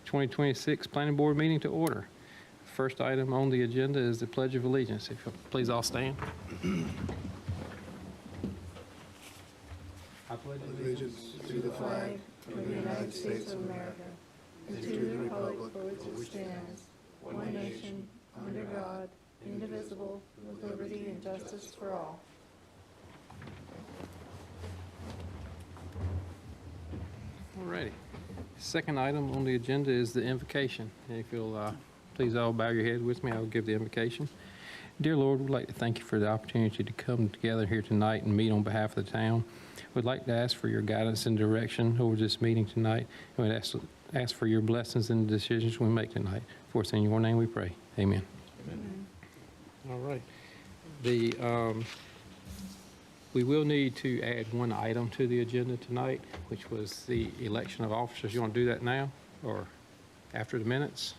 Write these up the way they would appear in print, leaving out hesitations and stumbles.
2026 Planning Board meeting to order. First item on the agenda is the Pledge of Allegiance. If you'll please all stand. I pledge Allegiance to the flag of the United States of America and to the republic for which it stands, one nation, under God, indivisible, with liberty and justice for all. Alrighty. Second item on the agenda is the invocation. And if you'll please all bow your head with me, I'll give the invocation. Dear Lord, we'd like to thank you for the opportunity to come together here tonight and meet on behalf of the town. We'd like to ask for your guidance and direction over this meeting tonight. And we'd ask for your blessings in the decisions we make tonight. For it's in your name we pray. Amen. Amen. All right. We will need to add one item to the agenda tonight, which was the election of officers. You want to do that now or after the minutes?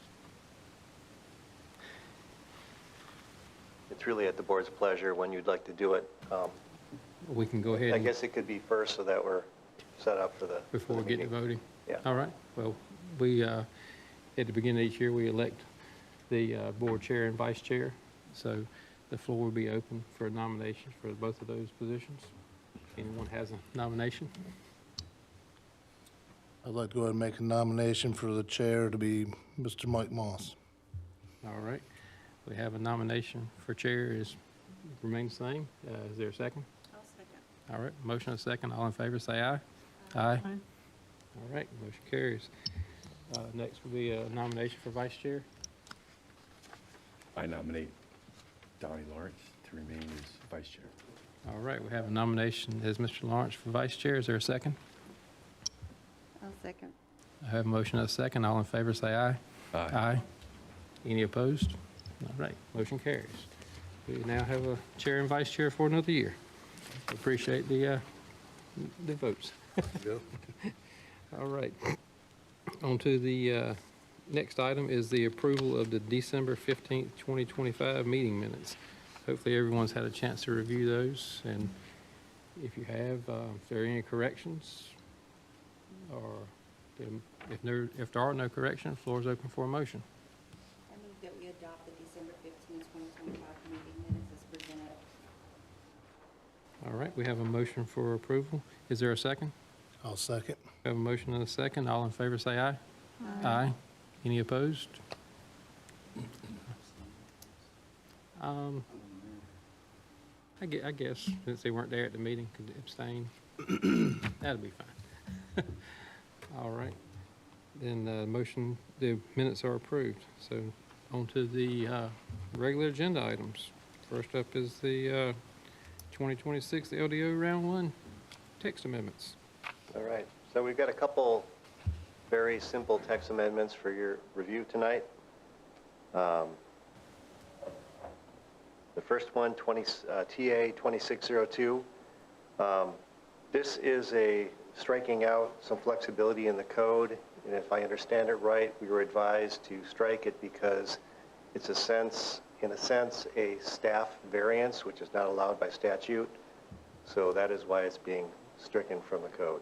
It's really at the board's pleasure when you'd like to do it. We can go ahead. I guess it could be first so that we're set up for the Before we get to voting? Yeah. All right. Well, we, at the beginning of each year, we elect the board chair and vice chair. So the floor will be open for nominations for both of those positions. Anyone has a nomination? I'd like to go ahead and make a nomination for the chair to be Mr. Mike Moss. All right. We have a nomination for chair remains the same. Is there a second? I'll second. All right. Motion and a second. All in favor, say aye. Aye. All right. Motion carries. Next will be a nomination for vice chair. I nominate Donnie Lawrence to remain as vice chair. All right. We have a nomination as Mr. Lawrence for vice chair. Is there a second? I'll second. I have a motion and a second. All in favor, say aye. Aye. Any opposed? All right, motion carries. We now have a chair and vice chair for another year. Appreciate the votes. All right. On to the next item is the approval of the December 15th, 2025 meeting minutes. Hopefully everyone's had a chance to review those, and if you have, if there are any corrections, or if there are no corrections, the floor is open for a motion. I move that we adopt the December 15, 2025 meeting minutes as presented. All right, we have a motion for approval. Is there a second? I'll second. We have a motion and a second. All in favor say aye. Aye. Any opposed? I guess since they weren't there at the meeting, could abstain. That'll be fine. All right. Then the minutes are approved. So on to the regular agenda items. First up is the 2026 LDO Round 1 text amendments. All right. So we've got a couple very simple text amendments for your review tonight. The first one, TA 2602. This is a striking out some flexibility in the code, and if I understand it right, we were advised to strike it because it's in a sense, a staff variance, which is not allowed by statute. So that is why it's being stricken from the code.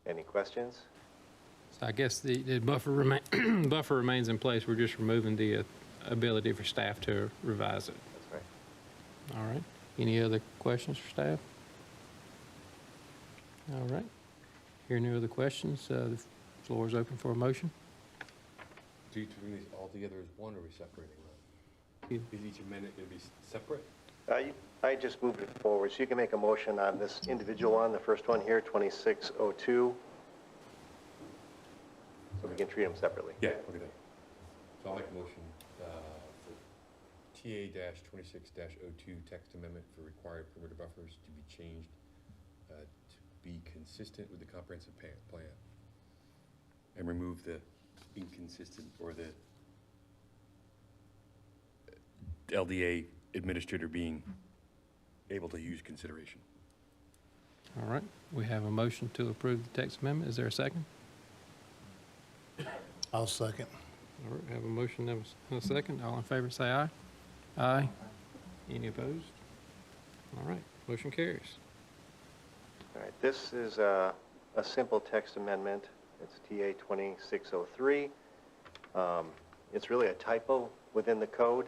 Any questions? So I guess the buffer remains in place. We're just removing the ability for staff to revise it. That's right. All right. Any other questions for staff? All right. Hearing no other questions, the floor is open for a motion. Do you bring these all together as one, or are we separating them? Is each amendment going to be separate? I just moved it forward, so you can make a motion on this individual one, the first one here, 2602. So we can treat them separately. Yeah, look at that. So I'll make a motion for TA-26-02 text amendment for required perimeter buffers to be changed to be consistent with the comprehensive plan and remove the inconsistent or the LDA administrator being able to use consideration. All right. We have a motion to approve the text amendment. Is there a second? I'll second. All right. We have a motion and a second. All in favor say aye. Aye. Any opposed? All right. Motion carries. All right, this is a simple text amendment. It's TA 2603. It's really a typo within the code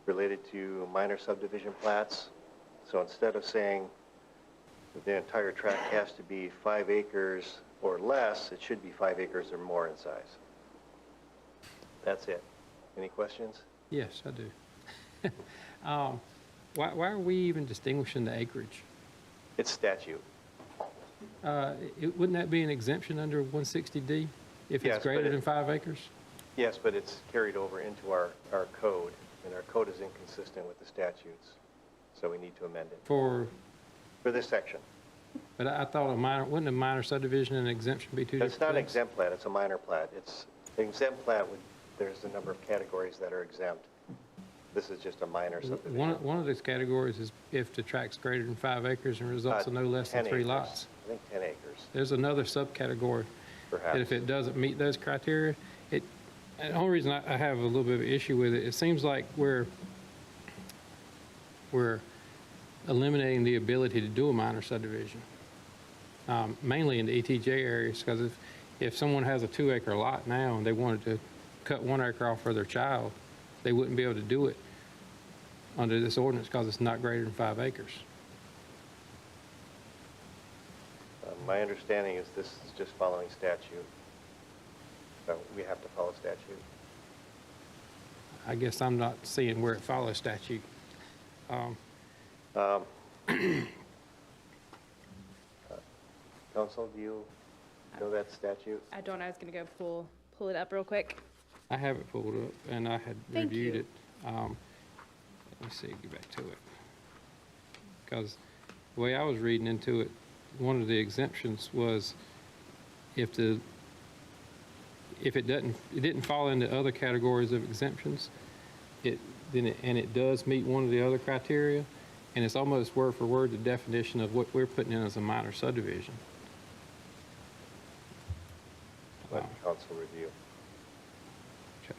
related to minor subdivision plats. So instead of saying that the entire tract has to be 5 acres or less, it should be 5 acres or more in size. That's it. Any questions? Yes, I do. Why are we even distinguishing the acreage? It's statute. Wouldn't that be an exemption under 160D if Yes, it's but greater it- than 5 acres? Yes, but it's carried over into our code, and our code is inconsistent with the statutes, so we need to amend it For, for this section. but I thought wouldn't a minor subdivision and exemption be two different It's not an things? exempt plat, it's a minor plat. It's an exempt plat, there's a number of categories that are exempt. This is just a minor subdivision. One of those categories is if the tract's greater than 5 acres and results in no less than 10 3 acres. lots. I think 10 acres, There's another subcategory perhaps. that if it doesn't meet those criteria, and the only reason I have a little bit of an issue with it, it seems like we're eliminating the ability to do a minor subdivision, mainly in the ETJ areas, because if someone has a 2-acre lot now and they wanted to cut 1 acre off for their child, they wouldn't be able to do it under this ordinance because it's not greater than 5 acres. My understanding is this is just following statute. So we have to follow statute. I guess I'm not seeing where it follows statute. Counsel, do you know that statute? I don't. I was going to go pull it up real quick. I have it pulled up, and I had Thank reviewed you. it. Let me see, get back to it. Because the way I was reading into it, one of the exemptions was if it didn't fall into other categories of exemptions, and it does meet one of the other criteria, and it's almost word for word the definition of what we're putting in as a minor subdivision. Let counsel review. I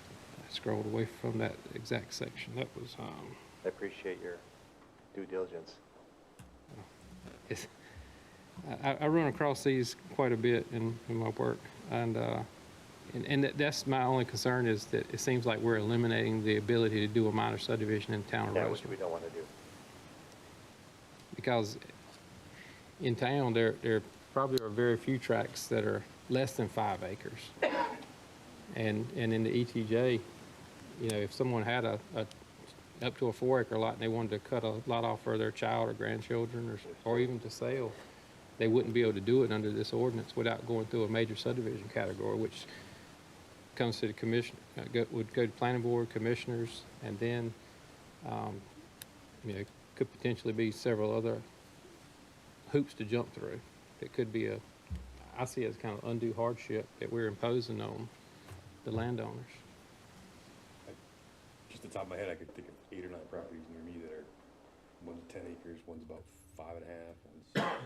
scrolled away from that exact section. That was, I appreciate your due diligence. I run across these quite a bit in my work, and that's my only concern is that it seems like we're eliminating the ability to do a minor subdivision in the town of Yeah, which Rolesville. we don't want to do. Because in town, there probably are very few tracts that are less than 5 acres. And in the ETJ, you know, if someone had up to a 4-acre lot and they wanted to cut a lot off for their child or grandchildren or even to sell, they wouldn't be able to do it under this ordinance without going through a major subdivision category, which comes to the commission, would go to planning board, commissioners, and then, you know, could potentially be several other hoops to jump through. It could be I see it as kind of undue hardship that we're imposing on the landowners. Just the top of my head, I could think of 8 or 9 properties near me that are, one's 10 acres, one's about 5.5, one's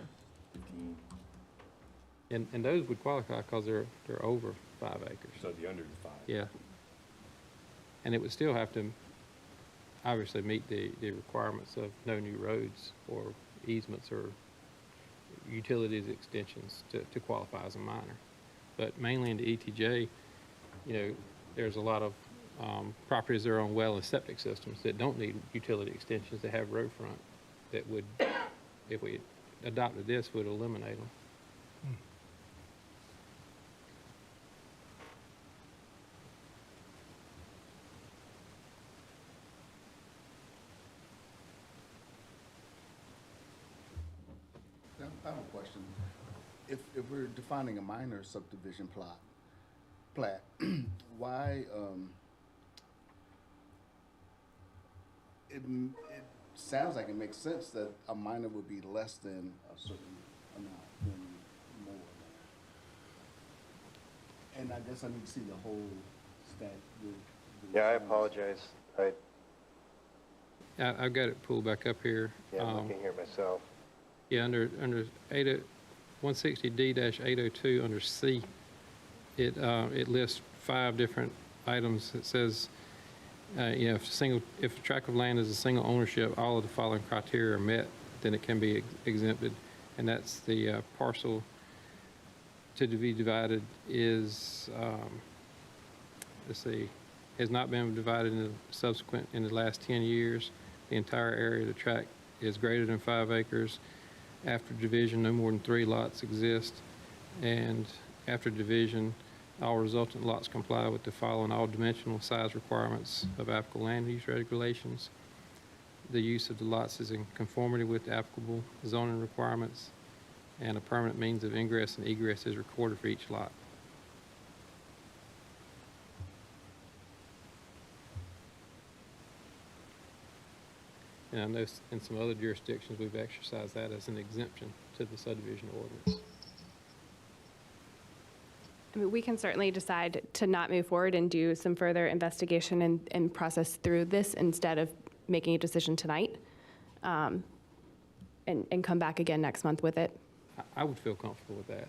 15. And those would qualify because they're over 5 acres. So the under the 5. Yeah. And it would still have to obviously meet the requirements of no new roads or easements or utilities extensions to qualify as a minor. But mainly in the ETJ, you know, there's a lot of properties that are on well and septic systems that don't need utility extensions, that have road front, that would, if we adopted this, would eliminate them. I have a question. If we're defining a minor subdivision plat, why, it sounds like it makes sense that a minor would be less than a certain amount, than more. And I guess I need to see the whole stat. Yeah, I apologize. I've got it pulled back up here. Yeah, I'm looking here myself. Yeah, under 160D-802 under C, it lists 5 different items. It says, you know, if a tract of land is a single ownership, all of the following criteria are met, then it can be exempted. and that's the parcel to be divided is, let's see, has not been divided in the last 10 years. The entire area of the tract is greater than 5 acres. After division, no more than 3 lots exist. And after division, all resultant lots comply with the following all dimensional size requirements of applicable land use regulations. The use of the lots is in conformity with the applicable zoning requirements, and a permanent means of ingress and egress is recorded for each lot. And I know in some other jurisdictions, we've exercised that as an exemption to the subdivision ordinance. I mean, we can certainly decide to not move forward and do some further investigation and process through this instead of making a decision tonight, and come back again next month with it. I would feel comfortable with that.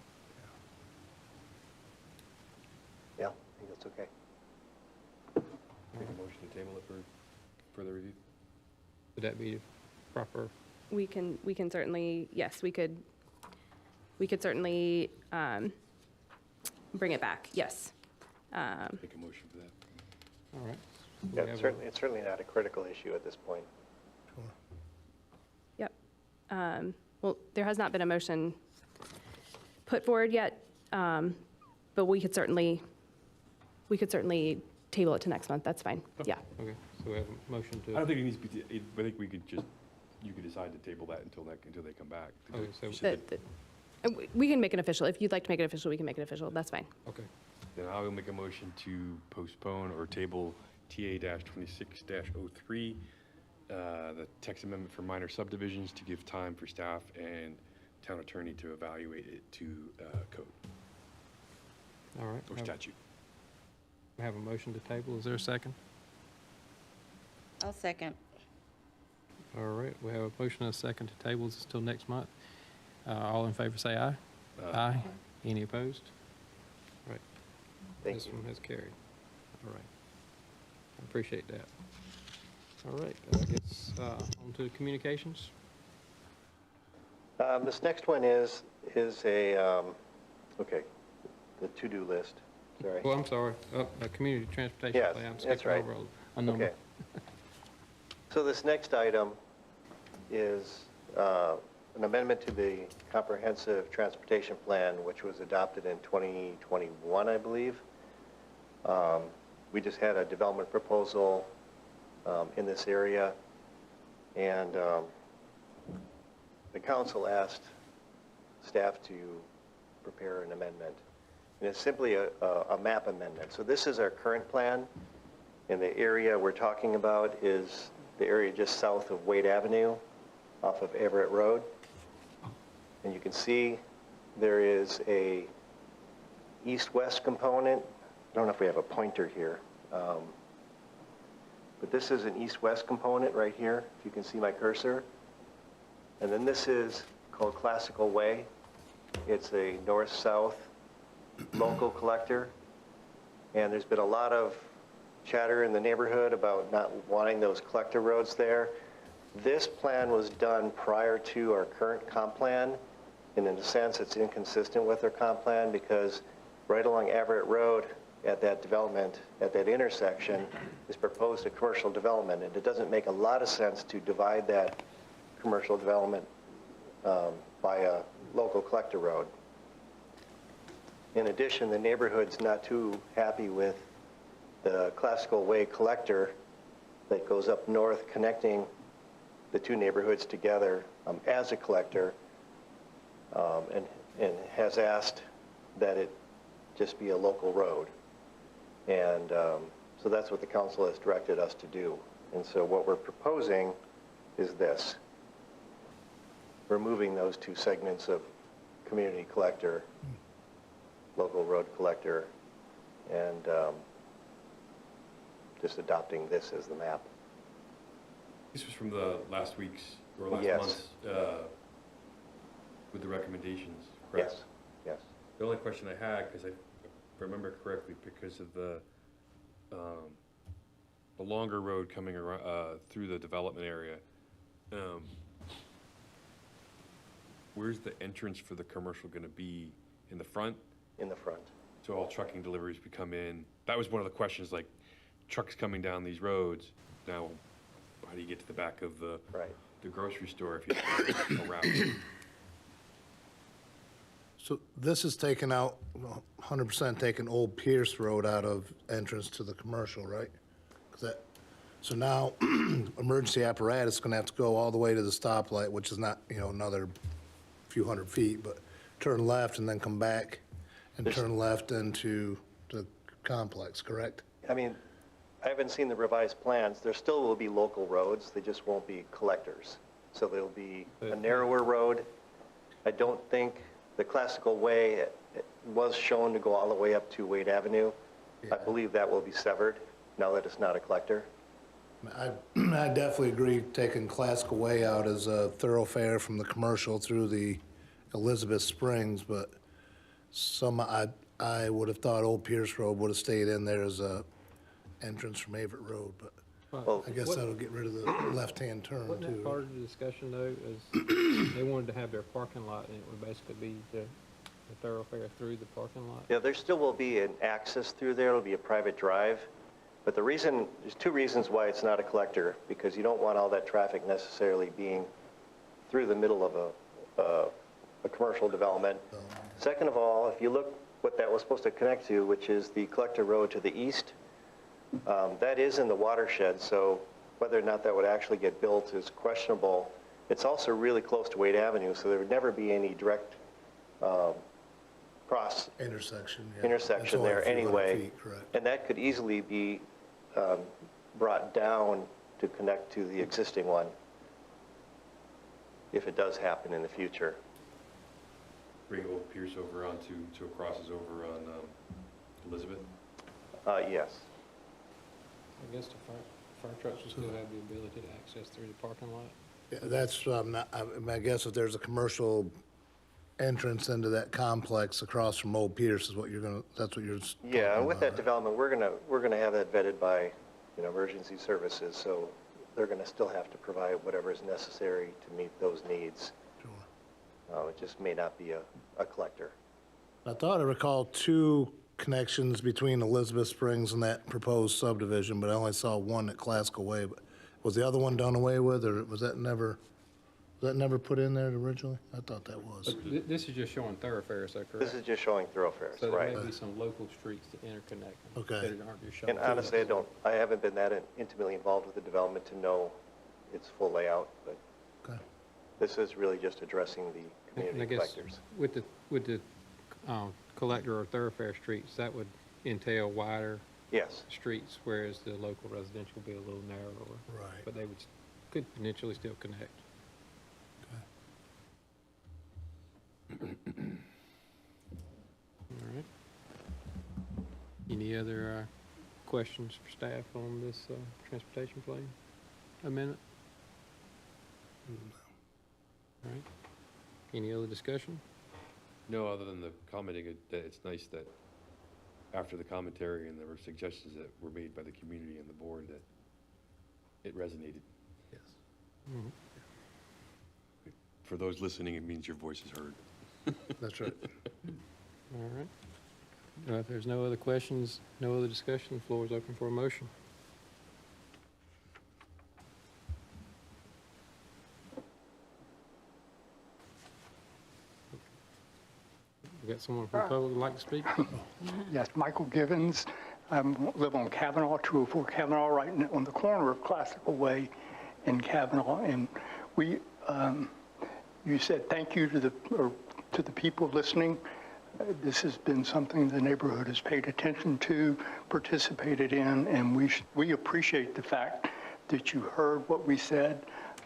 Yeah, I think that's okay. Make a motion to table it for further review. Would that be proper? We can certainly, yes, we could certainly bring it back, yes. Make a motion for that. All right. Yeah, it's certainly not a critical issue at this point. Yep. Well, there has not been a motion put forward yet, but we could certainly table it to next month. That's fine. Yeah. Okay, so we have a motion I to, don't think it needs to be, I think we could just, you could decide to table that until they come back. Okay, so- You said that- We can make it official. If you'd like to make it official, we can make it official. That's fine. okay. Then I will make a motion to postpone or table TA-26-03, the text amendment for minor subdivisions, to give time for staff and town attorney to evaluate it to code All right. or statute. We have a motion to table. Is there a second? I'll second. All right, we have a motion and a second to table this until next month. All in favor say aye. Aye. Any opposed? All right. Thank This you. one has carried. All right. I appreciate that. All right, I guess on to communications. This next one is a, okay, the to-do list, sorry. Well, I'm sorry, community transportation Yes, plan. I'm that's skipping right. over a number. Okay. So this next item is an amendment to the comprehensive transportation plan, which was adopted in 2021, I believe. We just had a development proposal in this area, and the council asked staff to prepare an amendment. And it's simply a map amendment. So this is our current plan, and the area we're talking about is the area just south of Wade Avenue off of Everett Road. And you can see there is a east-west component. I don't know if we have a pointer here. But this is an east-west component right here, if you can see my cursor. And then this is called Classical Way. It's a north-south local collector. And there's been a lot of chatter in the neighborhood about not wanting those collector roads there. This plan was done prior to our current comp plan, and in a sense it's inconsistent with our comp plan because right along Everett Road at that development, at that intersection, is proposed a commercial development, and it doesn't make a lot of sense to divide that commercial development by a local collector road. In addition, the neighborhood's not too happy with the Classical Way collector that goes up north connecting the two neighborhoods together as a collector, and has asked that it just be a local road. And so that's what the council has directed us to do. And so what we're proposing is this. Removing those two segments of community collector, local road collector, and just adopting this as the map. This was from the last week's, or last Yes. month's, with the recommendations, correct? Yes, yes. The only question I had, because I remember correctly, because of the longer road coming around, through the development area, where's the entrance for the commercial going to be? In the front? in the front. So all trucking deliveries would come in. That was one of the questions, like trucks coming down these roads. Now, how do you get to the back of the Right. grocery store if you have a route? So this is taking out, 100% taking Old Pierce Road out of entrance to the commercial, right? 'Cause that, so now emergency apparatus is gonna have to go all the way to the stoplight, which is not, another few hundred feet, but turn left and then come back and turn left into the complex, correct? I mean, I haven't seen the revised plans. There still will be local roads, they just won't be collectors. So there'll be a narrower road. I don't think the classical way it was shown to go all the way up to Wade Avenue. I believe that will be severed now that it's not a collector. I definitely agree taking Classical Way out as a thoroughfare from the commercial through the Elizabeth Springs, but I would have thought Old Pierce Road would have stayed in there as a entrance from Averitt Road, but Well, I guess that'll get rid of the left-hand turn Wasn't that too. part of the discussion though, is they wanted to have their parking lot and it would basically be the thoroughfare through the parking lot? yeah, there still will be an access through there. It'll be a private drive. But there's two reasons why it's not a collector, because you don't want all that traffic necessarily being through the middle of a commercial development. Second of all, if you look what that was supposed to connect to, which is the collector road to the east, that is in the watershed, so whether or not that would actually get built is questionable. It's also really close to Wade Avenue, so there would never be any direct cross Intersection, yeah. It's intersection only a there few hundred anyway. feet, correct. And that could easily be brought down to connect to the existing one, if it does happen in the future. Bring Old Pierce over onto, to crosses over on Elizabeth? Yes. I guess the fire trucks will still have the ability to access through the parking lot. Yeah, that's, I guess if there's a commercial entrance into that complex across from Old Pierce is what that's what you're Yeah, and with that talking about, development, we're gonna have that vetted by, emergency services, so they're gonna still have to provide whatever is necessary to meet those needs. right? It just may not be a collector. I thought I recalled two connections between Elizabeth Springs and that proposed subdivision, but I only saw one at Classical Way. But was the other one done away with, or was that never put in there originally? I thought that was. But this is just showing thoroughfares, is that This correct? is just showing thoroughfares, So there right? may be some local streets to interconnect them. Okay. That aren't just showing. And honestly, I haven't been that intimately involved with the development to know its full layout, but Okay. this is really just addressing the And I community guess collectors. with the collector or thoroughfare streets, that would entail wider Yes, streets, whereas the local residential would be a little narrower. Right. But they could potentially still connect. All right. Any other questions for staff on this transportation plan amendment? All right. Any other discussion? No, other than the commenting that it's nice that after the commentary and there were suggestions that were made by the community and the board that it resonated. Yes. For those listening, it means your voice is heard. That's right. All right. If there's no other questions, no other discussion, the floor is open for a motion. We got someone from the public who'd like to speak? Yes, Michael Givens. I live on Kavanaugh, 204 Kavanaugh, right on the corner of Classical Way and Kavanaugh. And we, you said thank you to the people listening. This has been something the neighborhood has paid attention to, participated in, and we appreciate the fact that you heard what we said.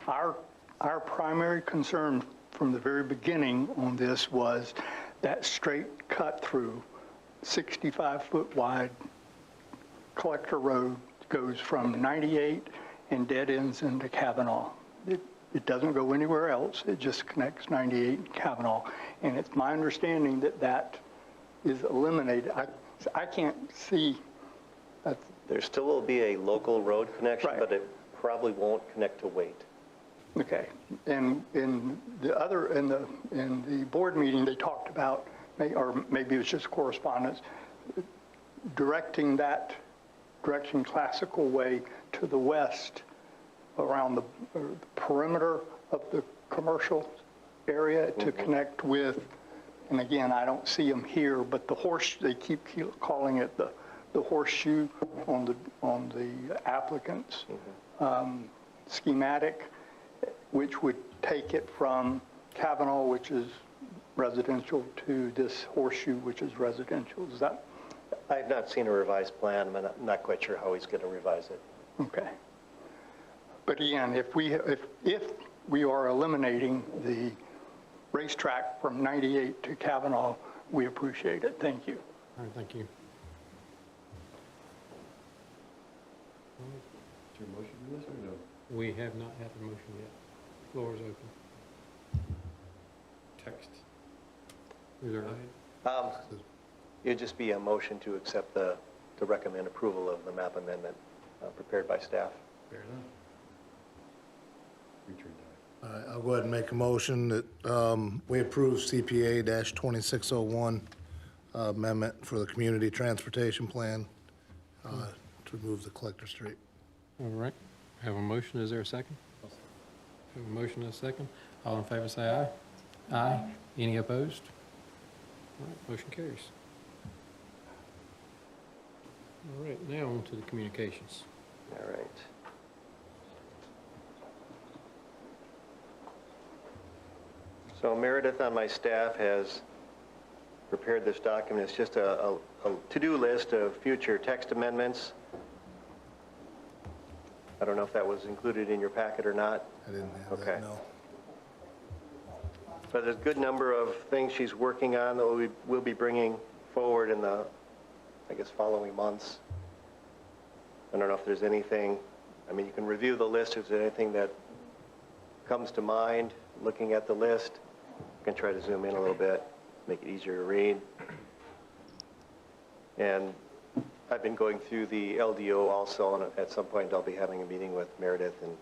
Our primary concern from the very beginning on this was that straight cut through, 65-foot wide collector road goes from 98 and dead ends into Kavanaugh. It doesn't go anywhere else. It just connects 98 and Kavanaugh. And it's my understanding that that is eliminated. I can't see that. there still will be a local road connection, Right. but it probably won't connect to Wade. Okay, and in the board meeting, they talked about, or maybe it was just correspondence, directing Classical Way to the west around the perimeter of the commercial area to connect with, and again, I don't see them here, but they keep calling it the horseshoe on the applicant's schematic, which would take it from Kavanaugh, which is residential, to this horseshoe, which is residential. Is that I have not seen a revised plan. I'm not quite sure how he's going to revise it. okay? But again, if we are eliminating the racetrack from 98 to Kavanaugh, we appreciate it. Thank you. All right, thank you. Is there a motion for this or no? We have not had a motion yet. Floor is open. Text. Is there It'd just be a motion to accept to recommend approval of the map amendment prepared by staff. Fair enough. Return time. All right, I'll go ahead and make a motion that we approve CPA-2601 amendment for the community transportation plan to remove the collector street. All right, have a motion, is there a second? Have a motion and a second. All in favor say aye. Aye. Any opposed? All right, motion carries. All right, now on to the communications. All right. So Meredith on my staff has prepared this document. It's just a to-do list of future text amendments. I don't know if that was included in your packet or not. I didn't have Okay. that, no. But there's a good number of things she's working on that we'll be bringing forward in the, I guess, following months. I don't know if there's anything, I mean, you can review the list if there's anything that comes to mind looking at the list. You can try to zoom in a little bit, make it easier to read. And I've been going through the LDO also, and at some point I'll be having a meeting with Meredith and,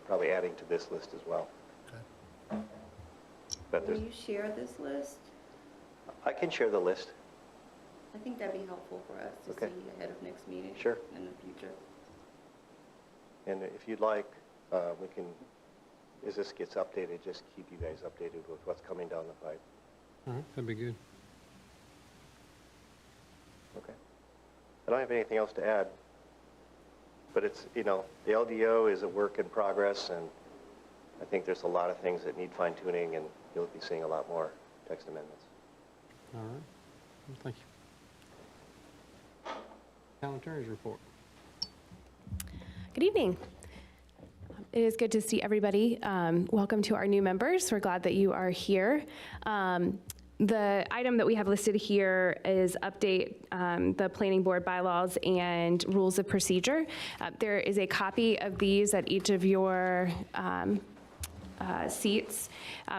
probably adding to this list as well. Okay. But Will you share this list? I can share the list. I think that'd be helpful for us to Okay. see ahead of next meeting. Sure. In the future. And if you'd like, we can, as this gets updated, just keep you guys updated with what's coming down the pipe. All right, that'd be good. Okay. I don't have anything else to add, but it's, the LDO is a work in progress, and I think there's a lot of things that need fine tuning, and you'll be seeing a lot more text amendments. All right, well, thank you. Town Attorney's report. Good evening. It is good to see everybody. Welcome to our new members. We're glad that you are here. The item that we have listed here is update the planning board bylaws and rules of procedure. There is a copy of these at each of your seats.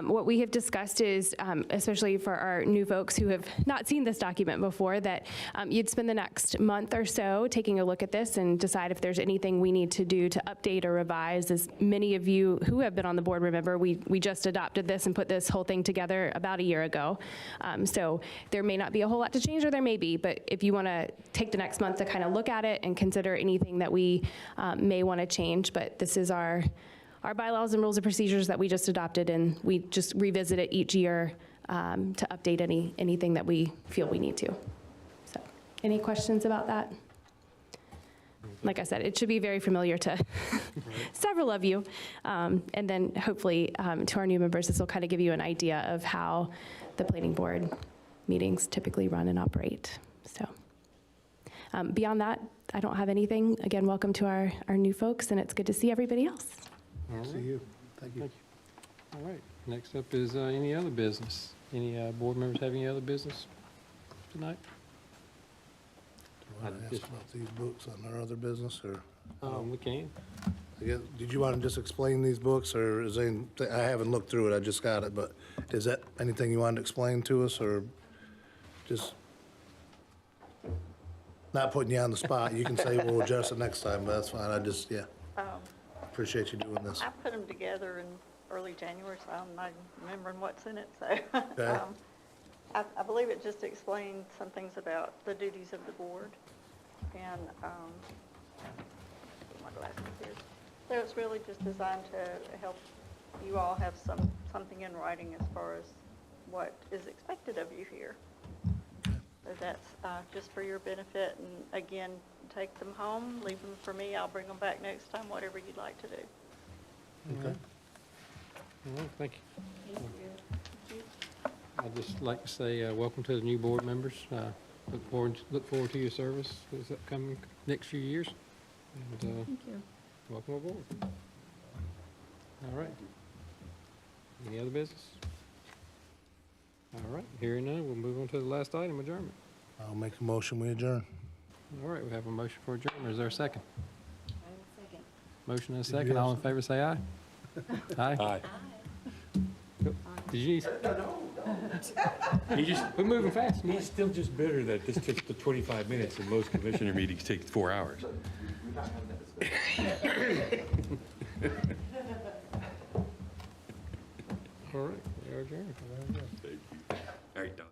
What we have discussed is, especially for our new folks who have not seen this document before, that you'd spend the next month or so taking a look at this and decide if there's anything we need to do to update or revise. As many of you who have been on the board remember, we just adopted this and put this whole thing together about a year ago. So there may not be a whole lot to change, or there may be, but if you want to take the next month to kind of look at it and consider anything that we may want to change, but this is our bylaws and rules of procedures that we just adopted, and we just revisit it each year to update anything that we feel we need to. So, any questions about that? Like I said, it should be very familiar to several of you. And then hopefully to our new members, this will kind of give you an idea of how the planning board meetings typically run and operate. So beyond that, I don't have anything. Again, welcome to our new folks, and it's good to see everybody else. All right. See you. Thank you. Thank you. All right, next up is any other business. Any board members have any other business tonight? Do you want to ask about these books on our other business, or? We can. I guess, did you want to just explain these books, or is they, I haven't looked through it, I just got it, but is that anything you wanted to explain to us, or just not putting you on the spot? You can say we'll adjust it next time, but that's fine, I just, yeah. Appreciate you doing this. I put them together in early January, so I'm not remembering what's in it, so. Okay. I believe it just explained some things about the duties of the board, and, my glasses here. So it's really just designed to help you all have something in writing as far as what is expected of you here. So that's just for your benefit, and again, take them home, leave them for me, I'll bring them back next time, whatever you'd like to do. Okay. All right, thank you. I'd just like to say, welcome to the new board members. Look forward to your service this upcoming next few years. And, Thank you. welcome aboard. All right. Any other business? All right, hearing none, we'll move on to the last item, adjournment. I'll make a motion, we adjourn. All right, we have a motion for adjournment. Is there a second? Second. Motion and a second. All in favor, say aye. Aye. Aye. Cool. Did you need? He just, We're moving fast. he's still just bitter that this took the 25 minutes and most commissioner meetings take 4 hours. All right, we are adjourned. All right, Don.